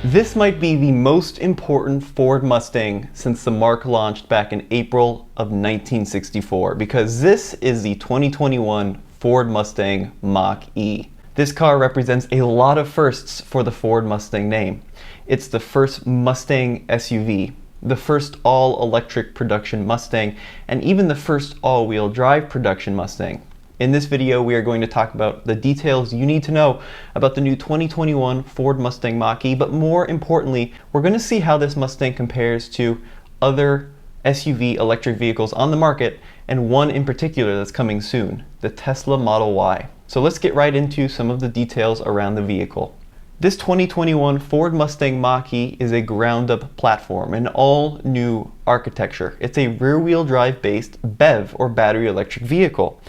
This might be the most important Ford Mustang since the Mark launched back in April of 1964, because this is the 2021 Ford Mustang Mach-E. This car represents a lot of firsts for the Ford Mustang name. It's the first Mustang SUV, the first all-electric production Mustang, and even the first all-wheel drive production Mustang. In this video, we are going to talk about the details you need to know about the new 2021 Ford Mustang Mach-E, but more importantly, we're going to see how this Mustang compares to other SUV electric vehicles on the market, and one in particular that's coming soon, the Tesla Model Y. So let's get right into some of the details around the vehicle. This 2021 Ford Mustang Mach-E is a ground-up platform, an all-new architecture. It's a rear-wheel drive-based BEV, or battery electric vehicle.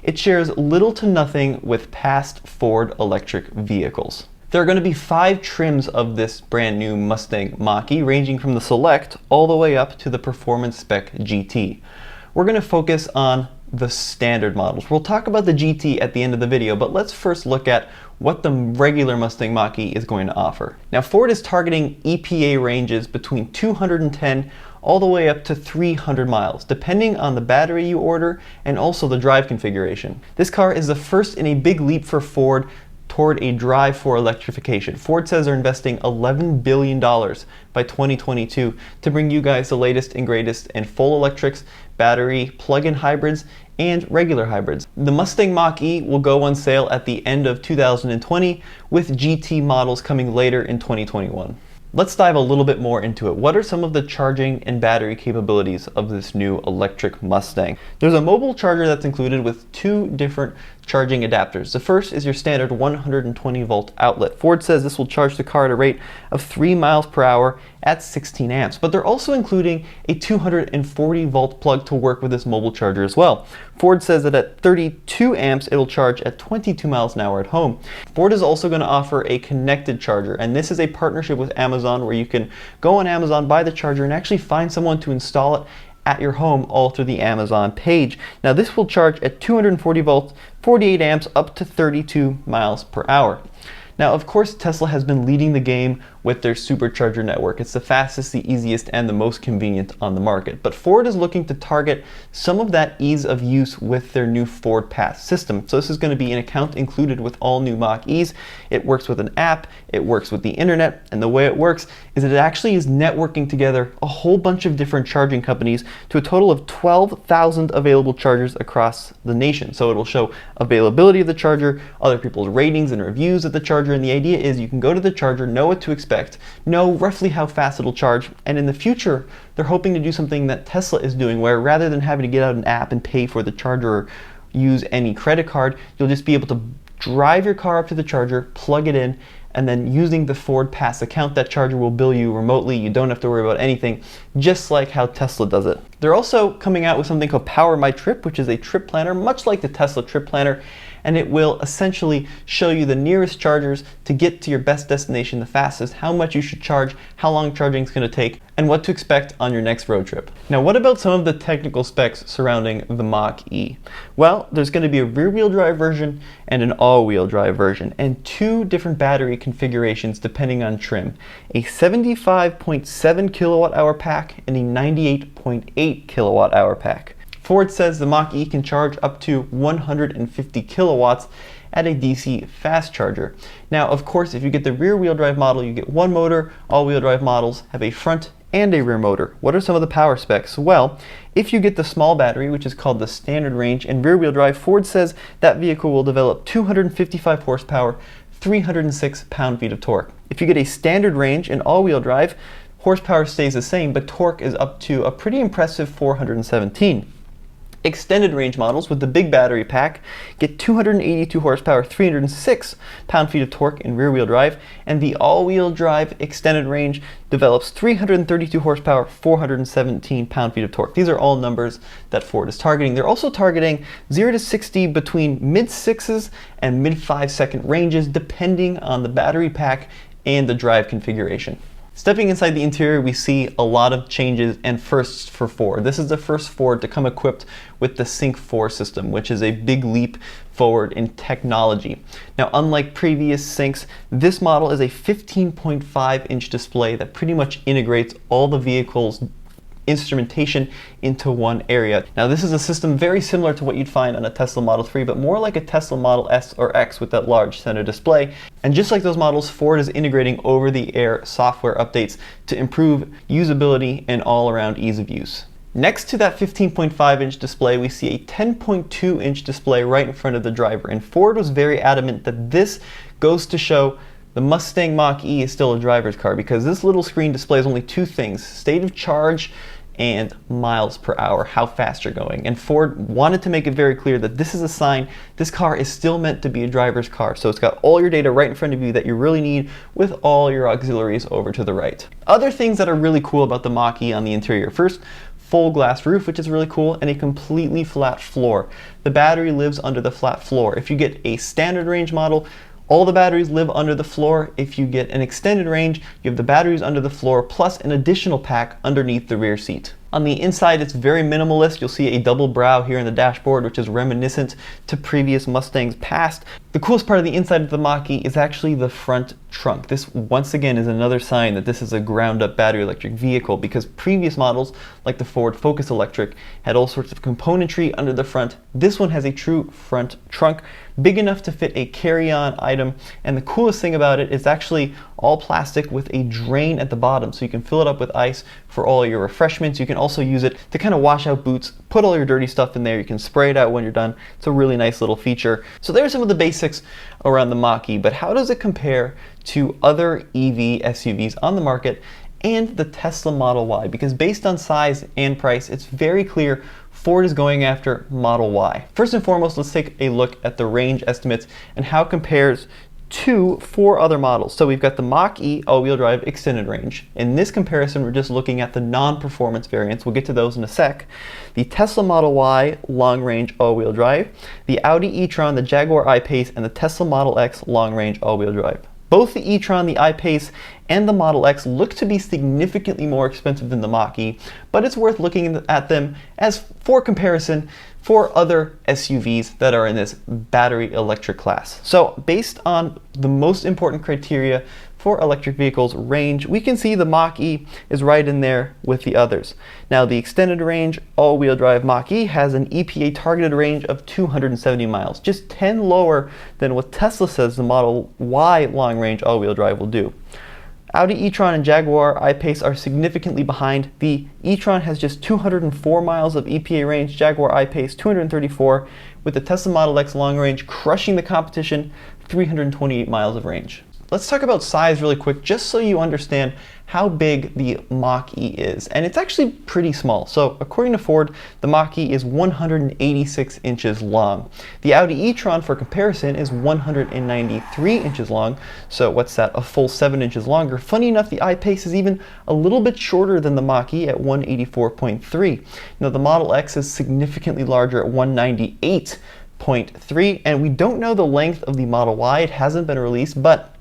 It shares little to nothing with past Ford electric vehicles. There are going to be 5 trims of this brand new Mustang Mach-E, ranging from the Select all the way up to the Performance Spec GT. We're going to focus on the standard models. We'll talk about the GT at the end of the video, but let's first look at what the regular Mustang Mach-E is going to offer. Now, Ford is targeting EPA ranges between 210 all the way up to 300 miles, depending on the battery you order and also the drive configuration. This car is the first in a big leap for Ford toward a drive for electrification. Ford says they're investing $11 billion by 2022 to bring you guys the latest and greatest in full electrics, battery, plug-in hybrids, and regular hybrids. The Mustang Mach-E will go on sale at the end of 2020, with GT models coming later in 2021. Let's dive a little bit more into it. What are some of the charging and battery capabilities of this new electric Mustang? There's a mobile charger that's included with 2 different charging adapters. The first is your standard 120 volt outlet. Ford says this will charge the car at a rate of 3 miles per hour at 16 amps, but they're also including a 240 volt plug to work with this mobile charger as well. Ford says that at 32 amps, it'll charge at 22 miles an hour at home. Ford is also going to offer a connected charger, and this is a partnership with Amazon where you can go on Amazon, buy the charger, and actually find someone to install it at your home all through the Amazon page. Now, this will charge at 240 volts, 48 amps, up to 32 miles per hour. Now, of course, Tesla has been leading the game with their supercharger network. It's the fastest, the easiest, and the most convenient on the market. But Ford is looking to target some of that ease of use with their new Ford Pass system. So this is going to be an account included with all new Mach-E's. It works with an app, it works with the internet, and the way it works is that it actually is networking together a whole bunch of different charging companies to a total of 12,000 available chargers across the nation. So it will show availability of the charger, other people's ratings and reviews of the charger, and the idea is you can go to the charger, know what to expect, know roughly how fast it'll charge, and in the future they're hoping to do something that Tesla is doing, where rather than having to get out an app and pay for the charger or use any credit card, you'll just be able to drive your car up to the charger, plug it in, and then using the Ford Pass account, that charger will bill you remotely. You don't have to worry about anything, just like how Tesla does it. They're also coming out with something called Power My Trip, which is a trip planner, much like the Tesla trip planner, and it will essentially show you the nearest chargers to get to your best destination the fastest, how much you should charge, how long charging is going to take, and what to expect on your next road trip. Now, what about some of the technical specs surrounding the Mach-E? Well, there's going to be a rear-wheel drive version and an all-wheel drive version, and 2 different battery configurations depending on trim. A 75.7 kilowatt hour pack and a 98.8 kilowatt hour pack. Ford says the Mach-E can charge up to 150 kilowatts at a DC fast charger. Now, of course, if you get the rear-wheel drive model, you get 1 motor. All-wheel drive models have a front and a rear motor. What are some of the power specs? Well, if you get the small battery, which is called the standard range, and rear-wheel drive, Ford says that vehicle will develop 255 horsepower, 306 pound-feet of torque. If you get a standard range and all-wheel drive, horsepower stays the same, but torque is up to a pretty impressive 417. Extended range models with the big battery pack get 282 horsepower, 306 pound-feet of torque in rear-wheel drive, and the all-wheel drive extended range develops 332 horsepower, 417 pound-feet of torque. These are all numbers that Ford is targeting. They're also targeting 0 to 60 between mid-6s and mid-5-second ranges, depending on the battery pack and the drive configuration. Stepping inside the interior, we see a lot of changes and firsts for Ford. This is the first Ford to come equipped with the Sync 4 system, which is a big leap forward in technology. Now, unlike previous Syncs, this model is a 15.5-inch display that pretty much integrates all the vehicle's instrumentation into one area. Now, this is a system very similar to what you'd find on a Tesla Model 3, but more like a Tesla Model S or X with that large center display. And just like those models, Ford is integrating over-the-air software updates to improve usability and all-around ease of use. Next to that 15.5-inch display, we see a 10.2-inch display right in front of the driver. And Ford was very adamant that this goes to show the Mustang Mach-E is still a driver's car, because this little screen displays only two things: state of charge and miles per hour, how fast you're going. And Ford wanted to make it very clear that this is a sign this car is still meant to be a driver's car. So it's got all your data right in front of you that you really need, with all your auxiliaries over to the right. Other things that are really cool about the Mach-E on the interior: first, full glass roof, which is really cool, and a completely flat floor. The battery lives under the flat floor. If you get a standard range model, all the batteries live under the floor. If you get an extended range, you have the batteries under the floor plus an additional pack underneath the rear seat. On the inside, it's very minimalist. You'll see a double brow here in the dashboard, which is reminiscent to previous Mustangs past. The coolest part of the inside of the Mach-E is actually the front trunk. This, once again, is another sign that this is a ground-up battery electric vehicle, because previous models, like the Ford Focus Electric, had all sorts of componentry under the front. This one has a true front trunk, big enough to fit a carry-on item, and the coolest thing about it is actually all plastic with a drain at the bottom, so you can fill it up with ice for all your refreshments. You can also use it to kind of wash out boots, put all your dirty stuff in there. You can spray it out when you're done. It's a really nice little feature. So there's some of the basics around the Mach-E, but how does it compare to other EV SUVs on the market and the Tesla Model Y? Because based on size and price, it's very clear Ford is going after Model Y. First and foremost, let's take a look at the range estimates and how it compares to 4 other models. So we've got the Mach-E all-wheel drive extended range. In this comparison, we're just looking at the non-performance variants. We'll get to those in a sec. The Tesla Model Y long-range all-wheel drive, the Audi e-tron, the Jaguar I-Pace, and the Tesla Model X long-range all-wheel drive. Both the e-tron, the I-Pace, and the Model X look to be significantly more expensive than the Mach-E, but it's worth looking at them as for comparison for other SUVs that are in this battery electric class. So based on the most important criteria for electric vehicles, range, we can see the Mach-E is right in there with the others. Now, the extended range all-wheel drive Mach-E has an EPA targeted range of 270 miles, just 10 lower than what Tesla says the Model Y long-range all-wheel drive will do. Audi e-tron and Jaguar I-Pace are significantly behind. The e-tron has just 204 miles of EPA range, Jaguar I-Pace 234, with the Tesla Model X long range crushing the competition, 328 miles of range. Let's talk about size really quick, just so you understand how big the Mach-E is. And it's actually pretty small. So according to Ford, the Mach-E is 186 inches long. The Audi e-tron, for comparison, is 193 inches long. So what's that, a full 7 inches longer. Funny enough, the I-Pace is even a little bit shorter than the Mach-E at 184.3. Now, the Model X is significantly larger at 198.3, and we don't know the length of the Model Y. It hasn't been released, but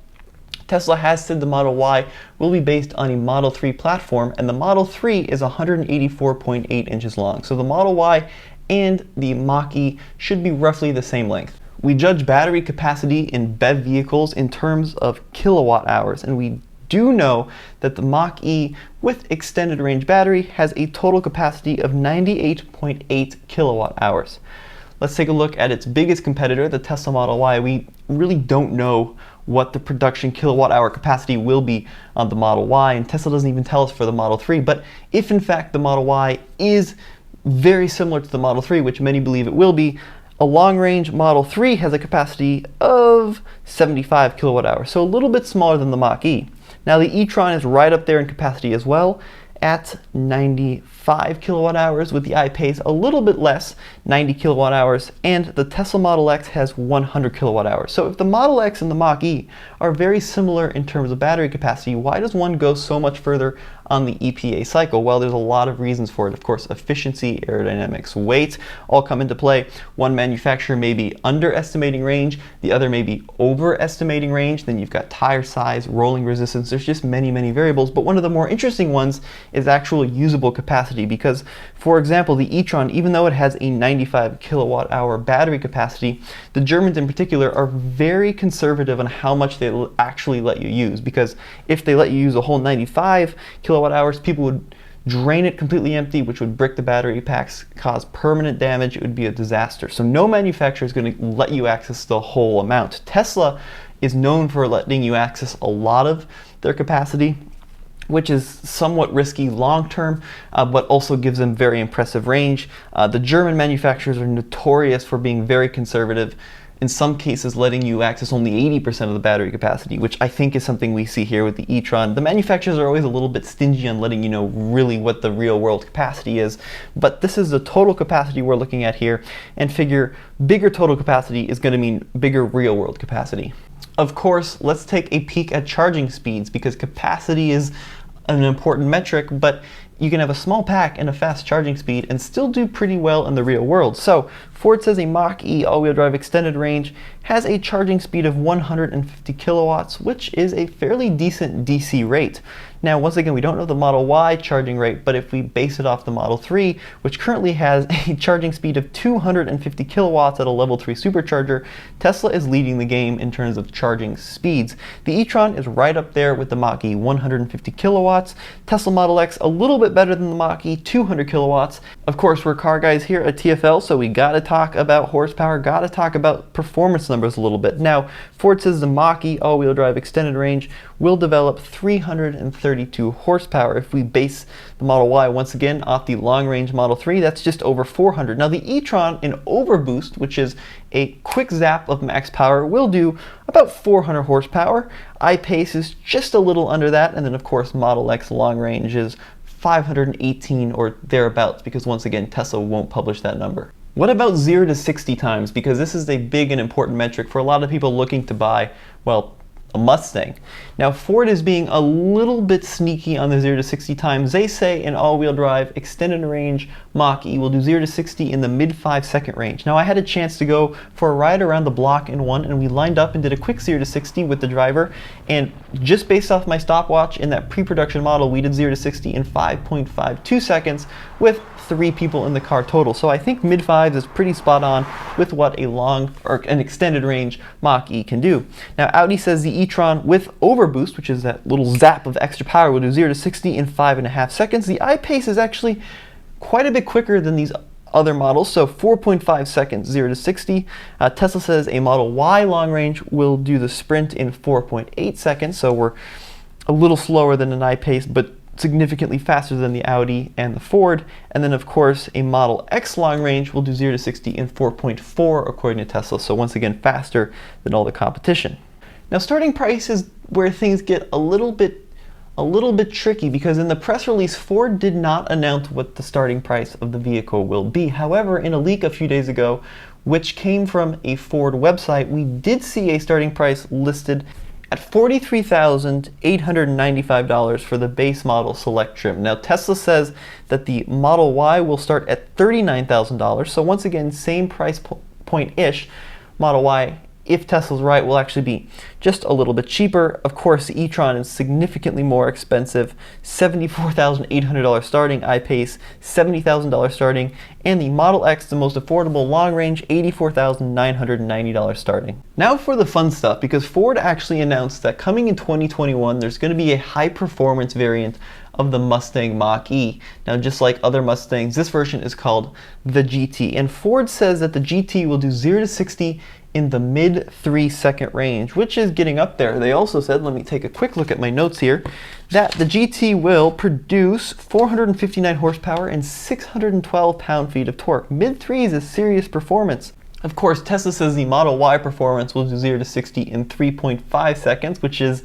Tesla has said the Model Y will be based on a Model 3 platform, and the Model 3 is 184.8 inches long. So the Model Y and the Mach-E should be roughly the same length. We judge battery capacity in BEV vehicles in terms of kilowatt hours, and we do know that the Mach-E with extended range battery has a total capacity of 98.8 kilowatt hours. Let's take a look at its biggest competitor, the Tesla Model Y. We really don't know what the production kilowatt hour capacity will be on the Model Y, and Tesla doesn't even tell us for the Model 3. But if in fact the Model Y is very similar to the Model 3, which many believe it will be, a long-range Model 3 has a capacity of 75 kilowatt hours, so a little bit smaller than the Mach-E. Now, the e-tron is right up there in capacity as well at 95 95 kilowatt hours, with the I-Pace a little bit less, 90 kilowatt hours, and the Tesla Model X has 100 kilowatt hours. So if the Model X and the Mach-E are very similar in terms of battery capacity, why does one go so much further on the EPA cycle? Well, there's a lot of reasons for it. Of course, efficiency, aerodynamics, weight all come into play. One manufacturer may be underestimating range, the other may be overestimating range. Then you've got tire size, rolling resistance. There's just many, many variables. But one of the more interesting ones is actual usable capacity, because, for example, the e-tron, even though it has a 95 kilowatt hour battery capacity, the Germans in particular are very conservative on how much they actually let you use, because if they let you use a whole 95 kilowatt hours, people would drain it completely empty, which would brick the battery packs, cause permanent damage. It would be a disaster. So no manufacturer is going to let you access the whole amount. Tesla is known for letting you access a lot of their capacity, which is somewhat risky long term, but also gives them very impressive range. The German manufacturers are notorious for being very conservative, in some cases letting you access only 80% of the battery capacity, which I think is something we see here with the e-tron. The manufacturers are always a little bit stingy on letting you know really what the real world capacity is, but this is the total capacity we're looking at here, and figure bigger total capacity is going to mean bigger real world capacity. Of course, let's take a peek at charging speeds, because capacity is an important metric, but you can have a small pack and a fast charging speed and still do pretty well in the real world. So Ford says a Mach-E all-wheel drive extended range has a charging speed of 150 kilowatts, which is a fairly decent DC rate. Now, once again, we don't know the Model Y charging rate, but if we base it off the Model 3, which currently has a charging speed of 250 kilowatts at a level 3 supercharger, Tesla is leading the game in terms of charging speeds. The e-tron is right up there with the Mach-E, 150 kilowatts. Tesla Model X, a little bit better than the Mach-E, 200 kilowatts. Of course, we're car guys here at TFL, so we gotta talk about horsepower, gotta talk about performance numbers a little bit. Now, Ford says the Mach-E all-wheel drive extended range will develop 332 horsepower. If we base the Model Y once again off the long-range Model 3, that's just over 400. Now, the e-tron in overboost, which is a quick zap of max power, will do about 400 horsepower. I-Pace is just a little under that, and then of course Model X long range is 518 or thereabouts, because once again Tesla won't publish that number. What about 0 to 60 times? Because this is a big and important metric for a lot of people looking to buy, well, a Mustang. Now, Ford is being a little bit sneaky on the 0 to 60 times. They say an all-wheel drive extended range Mach-E will do 0 to 60 in the mid 5-second range. Now, I had a chance to go for a ride around the block in one, and we lined up and did a quick 0 to 60 with the driver, and just based off my stopwatch in that pre-production model, we did 0 to 60 in 5.52 seconds with 3 people in the car total. So I think mid 5s is pretty spot on with what a long or an extended range Mach-E can do. Now, Audi says the e-tron with overboost, which is that little zap of extra power, will do 0 to 60 in 5.5 seconds. The I-Pace is actually quite a bit quicker than these other models, so 4.5 seconds 0 to 60. Tesla says a Model Y long range will do the sprint in 4.8 seconds, so we're a little slower than an I-Pace, but significantly faster than the Audi and the Ford. And then of course a Model X long range will do 0 to 60 in 4.4 according to Tesla, so once again faster than all the competition. Now, starting price is where things get a little bit tricky, because in the press release Ford did not announce what the starting price of the vehicle will be. However, in a leak a few days ago, which came from a Ford website, we did see a starting price listed at $43,895 for the base model select trim. Now, Tesla says that the Model Y will start at $39,000, so once again, same price point-ish. Model Y, if Tesla's right, will actually be just a little bit cheaper. Of course, the e-tron is significantly more expensive, $74,800 starting, I-Pace $70,000 starting, and the Model X, the most affordable long range, $84,990 starting. Now for the fun stuff, because Ford actually announced that coming in 2021, there's going to be a high performance variant of the Mustang Mach-E. Now, just like other Mustangs, this version is called the GT, and Ford says that the GT will do 0 to 60 in the mid 3-second range, which is getting up there. They also said, let me take a quick look at my notes here, that the GT will produce 459 horsepower and 612 pound-feet of torque. Mid 3s is serious performance. Of course, Tesla says the Model Y performance will do 0 to 60 in 3.5 seconds, which is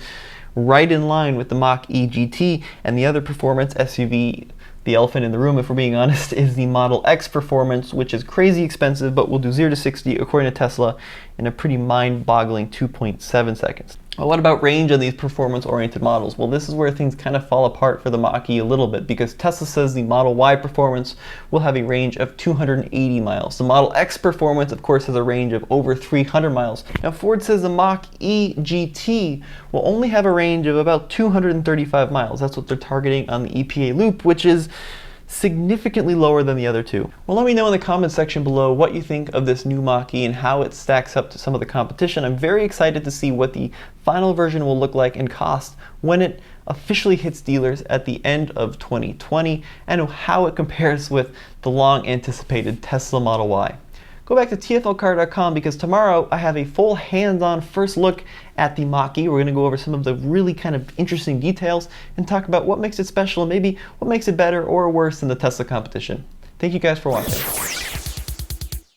right in line with the Mach-E GT and the other performance SUV The elephant in the room, if we're being honest, is the Model X performance, which is crazy expensive, but will do 0 to 60, according to Tesla, in a pretty mind-boggling 2.7 seconds. Well, what about range on these performance-oriented models? Well, this is where things kind of fall apart for the Mach-E a little bit, because Tesla says the Model Y performance will have a range of 280 miles. The Model X performance, of course, has a range of over 300 miles. Now, Ford says the Mach-E GT will only have a range of about 235 miles. That's what they're targeting on the EPA loop, which is significantly lower than the other two. Well, let me know in the comment section below what you think of this new Mach-E and how it stacks up to some of the competition. I'm very excited to see what the final version will look like and cost when it officially hits dealers at the end of 2020, and how it compares with the long anticipated Tesla Model Y. Go back to tflcar.com, because tomorrow I have a full hands-on first look at the Mach-E. We're going to go over some of the really kind of interesting details and talk about what makes it special and maybe what makes it better or worse than the Tesla competition. Thank you guys for watching.